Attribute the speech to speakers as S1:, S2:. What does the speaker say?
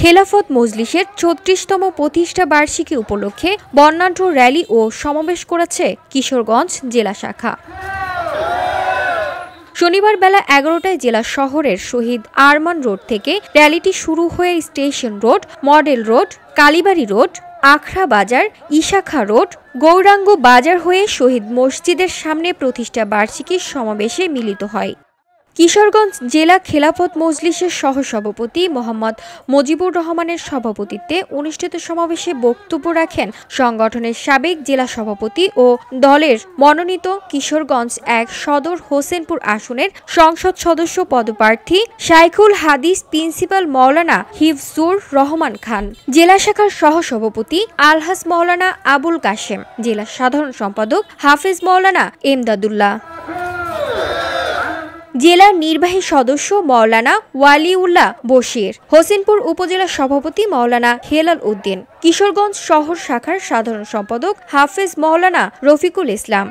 S1: খেলাফত মজলিসের ৩৬তম প্রতিষ্ঠা বার্ষিকী উপলক্ষে বর্ণাঢ্য র্যালি ও সমাবেশ করেছে কিশোরগঞ্জ জেলা শাখা। শনিবার বেলা ১১টায় জেলা শহরের শহীদ আরমান রোড থেকে র্যালিটি শুরু হয়ে স্টেশন রোড, মডেল রোড, কালীবাড়ি রোড, আখড়া বাজার, ইশাখা রোড, গৌরাঙ্গ বাজার হয়ে শহীদ মসজিদের সামনে প্রতিষ্ঠা বার্ষিকী সমাবেশে মিলিত হয়। কিশোরগঞ্জ জেলা খেলাফত মজলিসের সহসভাপতি মোহাম্মদ মুজিবুর রহমানের সভাপতিত্বে অনুষ্ঠিত সমাবেশে বক্তব্য রাখেন সংগঠনের সাবেক জেলা সভাপতি ও দলের মনোনীত কিশোরগঞ্জ ১ সদর হোসেনপুর আসনের সংসদ সদস্য পদপ্রার্থী শাইখুল হাদিস প্রিন্সিপাল মাওলানা হিফজুর রহমান খান, জেলা শাখার সহসভাপতি আলহাজ মাওলানা আবুল কাশেম, জেলা সাধারণ সম্পাদক হাফেজ মাওলানা এমদাদুল্লাহ, জেলা নির্বাহী সদস্য মাওলানা ওয়ালিউল্লাহ বশির, হোসেনপুর উপজেলা সভাপতি মাওলানা হেলাল উদ্দিন, কিশোরগঞ্জ শহর শাখার সাধারণ সম্পাদক হাফেজ মাওলানা রফিকুল ইসলাম,